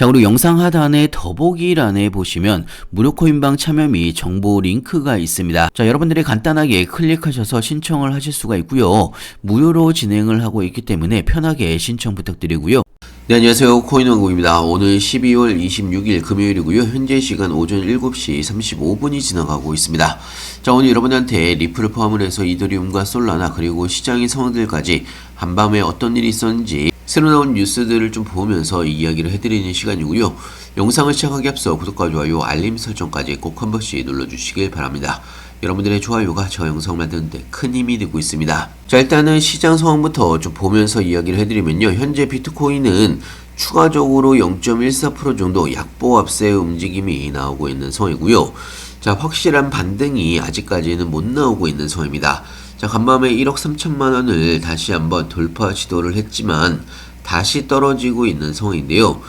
자, 그리고 영상 하단의 더보기란에 보시면 무료 코인방 참여 및 정보 링크가 있습니다. 자, 여러분들이 간단하게 클릭하셔서 신청을 하실 수가 있고요. 무료로 진행을 하고 있기 때문에 편하게 신청 부탁드리고요. 네, 안녕하세요. 코인왕국입니다. 오늘 12월 26일 금요일이고요. 현재 시간 오전 7시 35분이 지나가고 있습니다. 자, 오늘 여러분한테 리플을 포함을 해서 이더리움과 솔라나 그리고 시장의 상황들까지 한밤에 어떤 일이 있었는지 새로 나온 뉴스들을 좀 보면서 이야기를 해드리는 시간이고요. 영상을 시작하기 앞서 구독과 좋아요, 알림 설정까지 꼭 한 번씩 눌러주시길 바랍니다. 여러분들의 좋아요가 저 영상 만드는데 큰 힘이 되고 있습니다. 자, 일단은 시장 상황부터 좀 보면서 이야기를 해드리면요. 현재 비트코인은 추가적으로 0.14% 정도 약보합세의 움직임이 나오고 있는 상황이고요. 자, 확실한 반등이 아직까지는 못 나오고 있는 상황입니다. 자, 간밤에 1억 3천만 원을 다시 한번 돌파 시도를 했지만 다시 떨어지고 있는 상황인데요.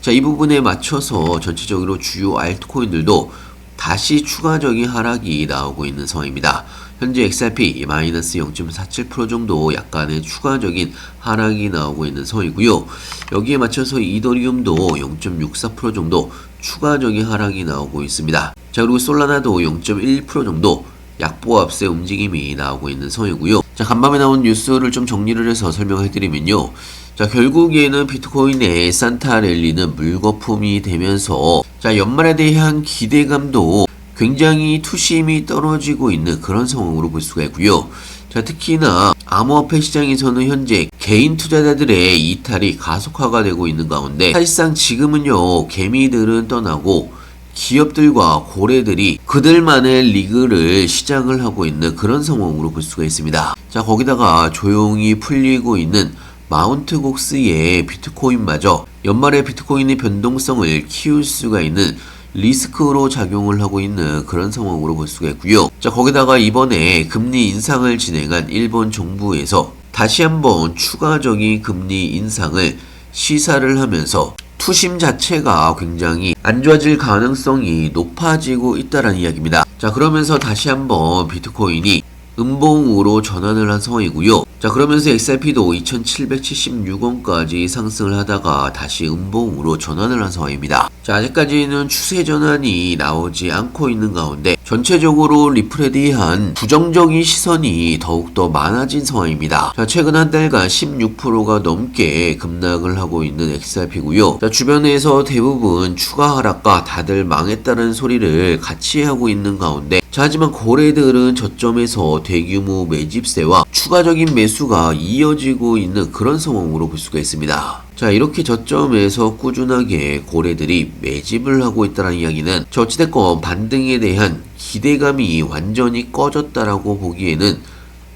자, 이 부분에 맞춰서 전체적으로 주요 알트코인들도 다시 추가적인 하락이 나오고 있는 상황입니다. 현재 XRP 마이너스 0.47% 정도 약간의 추가적인 하락이 나오고 있는 상황이고요. 여기에 맞춰서 이더리움도 0.64% 정도 추가적인 하락이 나오고 있습니다. 자, 그리고 솔라나도 0.1% 정도 약보합세 움직임이 나오고 있는 상황이고요. 자, 간밤에 나온 뉴스를 좀 정리를 해서 설명해드리면요. 자, 결국에는 비트코인의 산타 랠리는 물거품이 되면서 자, 연말에 대한 기대감도 굉장히 투심이 떨어지고 있는 그런 상황으로 볼 수가 있고요. 자, 특히나 암호화폐 시장에서는 현재 개인 투자자들의 이탈이 가속화가 되고 있는 가운데 사실상 지금은요, 개미들은 떠나고 기업들과 고래들이 그들만의 리그를 시작을 하고 있는 그런 상황으로 볼 수가 있습니다. 자, 거기다가 조용히 풀리고 있는 마운트 곡스의 비트코인마저 연말에 비트코인의 변동성을 키울 수가 있는 리스크로 작용을 하고 있는 그런 상황으로 볼 수가 있고요. 자, 거기다가 이번에 금리 인상을 진행한 일본 정부에서 다시 한번 추가적인 금리 인상을 시사를 하면서 투심 자체가 굉장히 안 좋아질 가능성이 높아지고 있다는 이야기입니다. 자, 그러면서 다시 한번 비트코인이 음봉으로 전환을 한 상황이고요. 자, 그러면서 XRP도 2776원까지 상승을 하다가 다시 음봉으로 전환을 한 상황입니다. 자, 아직까지는 추세 전환이 나오지 않고 있는 가운데 전체적으로 리플에 대한 부정적인 시선이 더욱더 많아진 상황입니다. 자, 최근 한 달간 16%가 넘게 급락을 하고 있는 XRP고요. 자, 주변에서 대부분 추가 하락과 다들 망했다는 소리를 같이 하고 있는 가운데 자, 하지만 고래들은 저점에서 대규모 매집세와 추가적인 매수가 이어지고 있는 그런 상황으로 볼 수가 있습니다. 자, 이렇게 저점에서 꾸준하게 고래들이 매집을 하고 있다는 이야기는 어찌됐건 반등에 대한 기대감이 완전히 꺼졌다라고 보기에는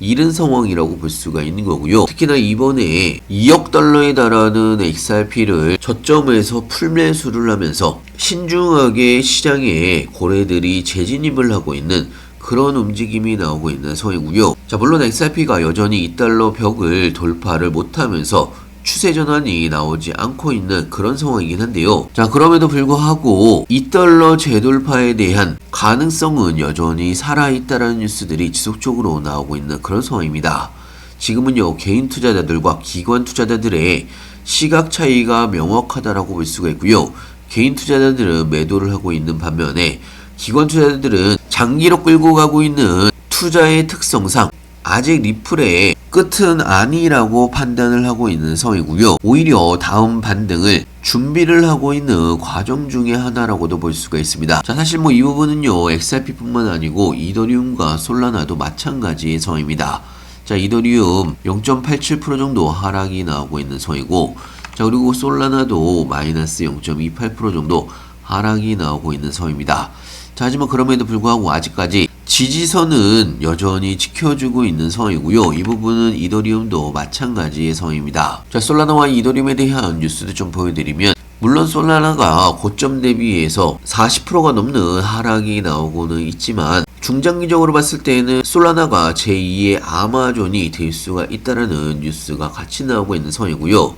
이른 상황이라고 볼 수가 있는 거고요. 특히나 이번에 2억 달러에 달하는 XRP를 저점에서 풀매수를 하면서 신중하게 시장에 고래들이 재진입을 하고 있는 그런 움직임이 나오고 있는 상황이고요. 자, 물론 XRP가 여전히 2달러 벽을 돌파를 못하면서 추세 전환이 나오지 않고 있는 그런 상황이긴 한데요. 자, 그럼에도 불구하고 2달러 재돌파에 대한 가능성은 여전히 살아있다라는 뉴스들이 지속적으로 나오고 있는 그런 상황입니다. 지금은요, 개인 투자자들과 기관 투자자들의 시각 차이가 명확하다라고 볼 수가 있고요. 개인 투자자들은 매도를 하고 있는 반면에 기관 투자자들은 장기로 끌고 가고 있는 투자의 특성상 아직 리플의 끝은 아니라고 판단을 하고 있는 상황이고요. 오히려 다음 반등을 준비를 하고 있는 과정 중에 하나라고도 볼 수가 있습니다. 자, 사실 이 부분은요, XRP뿐만 아니고 이더리움과 솔라나도 마찬가지의 상황입니다. 자, 이더리움 0.87% 정도 하락이 나오고 있는 상황이고, 자, 그리고 솔라나도 마이너스 0.28% 정도 하락이 나오고 있는 상황입니다. 자, 하지만 그럼에도 불구하고 아직까지 지지선은 여전히 지켜주고 있는 상황이고요. 이 부분은 이더리움도 마찬가지의 상황입니다. 자, 솔라나와 이더리움에 대한 뉴스도 좀 보여드리면 물론 솔라나가 고점 대비해서 40%가 넘는 하락이 나오고는 있지만 중장기적으로 봤을 때는 솔라나가 제2의 아마존이 될 수가 있다는 뉴스가 같이 나오고 있는 상황이고요.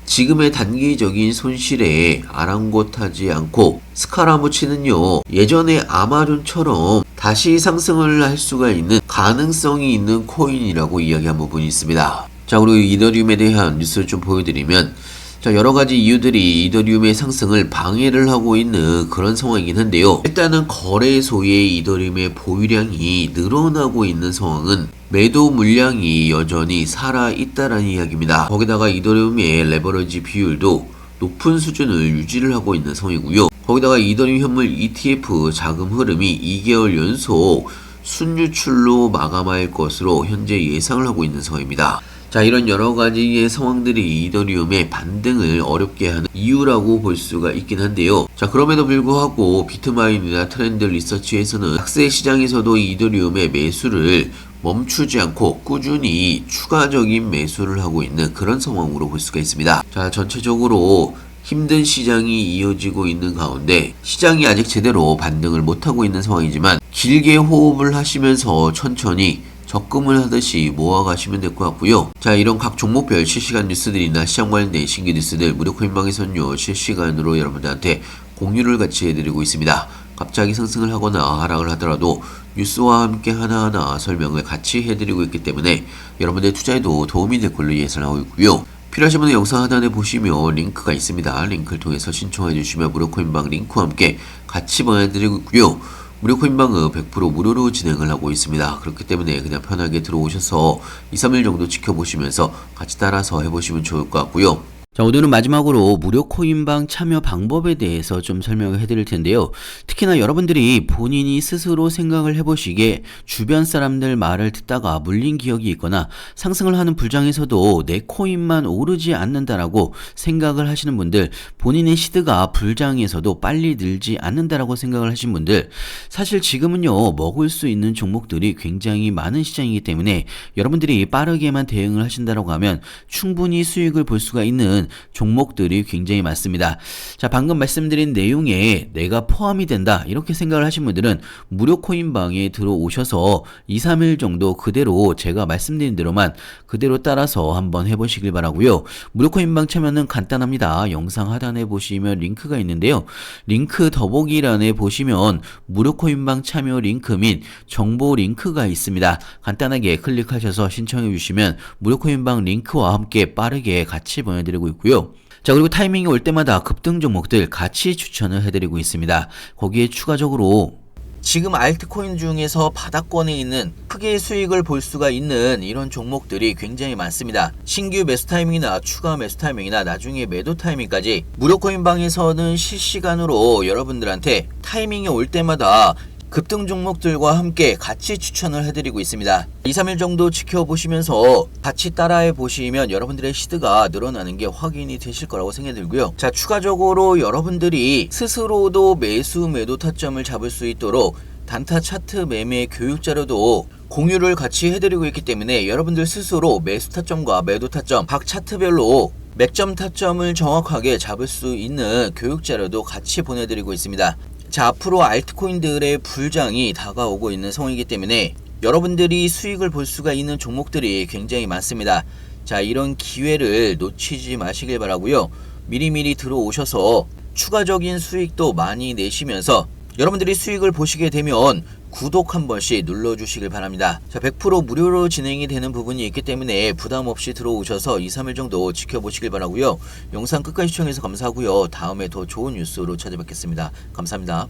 지금의 단기적인 손실에 아랑곳하지 않고 스카라무치는요, 예전의 아마존처럼 다시 상승을 할 수가 있는 가능성이 있는 코인이라고 이야기한 부분이 있습니다. 자, 그리고 이더리움에 대한 뉴스를 좀 보여드리면 자, 여러 가지 이유들이 이더리움의 상승을 방해를 하고 있는 그런 상황이긴 한데요. 일단은 거래소의 이더리움의 보유량이 늘어나고 있는 상황은 매도 물량이 여전히 살아있다라는 이야기입니다. 거기다가 이더리움의 레버리지 비율도 높은 수준을 유지를 하고 있는 상황이고요. 거기다가 이더리움 현물 ETF 자금 흐름이 2개월 연속 순유출로 마감할 것으로 현재 예상을 하고 있는 상황입니다. 자, 이런 여러 가지의 상황들이 이더리움의 반등을 어렵게 하는 이유라고 볼 수가 있긴 한데요. 자, 그럼에도 불구하고 비트마인이나 트렌드 리서치에서는 약세 시장에서도 이더리움의 매수를 멈추지 않고 꾸준히 추가적인 매수를 하고 있는 그런 상황으로 볼 수가 있습니다. 자, 전체적으로 힘든 시장이 이어지고 있는 가운데 시장이 아직 제대로 반등을 못하고 있는 상황이지만 길게 호흡을 하시면서 천천히 적금을 하듯이 모아가시면 될 것 같고요. 자, 이런 각 종목별 실시간 뉴스들이나 시장 관련된 신규 뉴스들 무료코인방에서는요 실시간으로 여러분들한테 공유를 같이 해드리고 있습니다. 갑자기 상승을 하거나 하락을 하더라도 뉴스와 함께 하나하나 설명을 같이 해드리고 있기 때문에 여러분들 투자에도 도움이 될 걸로 예상하고 있고요. 필요하신 분은 영상 하단에 보시면 링크가 있습니다. 링크를 통해서 신청해 주시면 무료코인방 링크와 함께 같이 보내드리고 있고요. 무료코인방은 100% 무료로 진행을 하고 있습니다. 그렇기 때문에 그냥 편하게 들어오셔서 2, 3일 정도 지켜보시면서 같이 따라서 해보시면 좋을 것 같고요. 자, 오늘은 마지막으로 무료 코인방 참여 방법에 대해서 좀 설명을 해드릴 텐데요. 특히나 여러분들이 본인이 스스로 생각을 해보시기에 주변 사람들 말을 듣다가 물린 기억이 있거나 상승을 하는 불장에서도 내 코인만 오르지 않는다라고 생각을 하시는 분들, 본인의 시드가 불장에서도 빨리 늘지 않는다라고 생각을 하신 분들, 사실 지금은요 먹을 수 있는 종목들이 굉장히 많은 시장이기 때문에 여러분들이 빠르게만 대응을 하신다라고 하면 충분히 수익을 볼 수가 있는 종목들이 굉장히 많습니다. 자, 방금 말씀드린 내용에 내가 포함이 된다 이렇게 생각을 하신 분들은 무료 코인방에 들어오셔서 2, 3일 정도 그대로 제가 말씀드린 대로만 그대로 따라서 한번 해보시길 바라고요. 무료 코인방 참여는 간단합니다. 영상 하단에 보시면 링크가 있는데요. 링크 더보기란에 보시면 무료 코인방 참여 링크 및 정보 링크가 있습니다. 간단하게 클릭하셔서 신청해 주시면 무료 코인방 링크와 함께 빠르게 같이 보내드리고 있고요. 자, 그리고 타이밍이 올 때마다 급등 종목들 같이 추천을 해드리고 있습니다. 거기에 추가적으로 지금 알트코인 중에서 바닥권에 있는 크게 수익을 볼 수가 있는 이런 종목들이 굉장히 많습니다. 신규 매수 타이밍이나 추가 매수 타이밍이나 나중에 매도 타이밍까지 무료 코인방에서는 실시간으로 여러분들한테 타이밍이 올 때마다 급등 종목들과 함께 같이 추천을 해드리고 있습니다. 2, 3일 정도 지켜보시면서 같이 따라해 보시면 여러분들의 시드가 늘어나는 게 확인이 되실 거라고 생각이 들고요. 자, 추가적으로 여러분들이 스스로도 매수 매도 타점을 잡을 수 있도록 단타 차트 매매 교육 자료도 공유를 같이 해드리고 있기 때문에 여러분들 스스로 매수 타점과 매도 타점 각 차트별로 맥점 타점을 정확하게 잡을 수 있는 교육 자료도 같이 보내드리고 있습니다. 자, 앞으로 알트코인들의 불장이 다가오고 있는 상황이기 때문에 여러분들이 수익을 볼 수가 있는 종목들이 굉장히 많습니다. 자, 이런 기회를 놓치지 마시길 바라고요. 미리미리 들어오셔서 추가적인 수익도 많이 내시면서 여러분들이 수익을 보시게 되면 구독 한 번씩 눌러주시길 바랍니다. 자, 100% 무료로 진행이 되는 부분이 있기 때문에 부담 없이 들어오셔서 2, 3일 정도 지켜보시길 바라고요. 영상 끝까지 시청해서 감사하고요. 다음에 더 좋은 뉴스로 찾아뵙겠습니다. 감사합니다.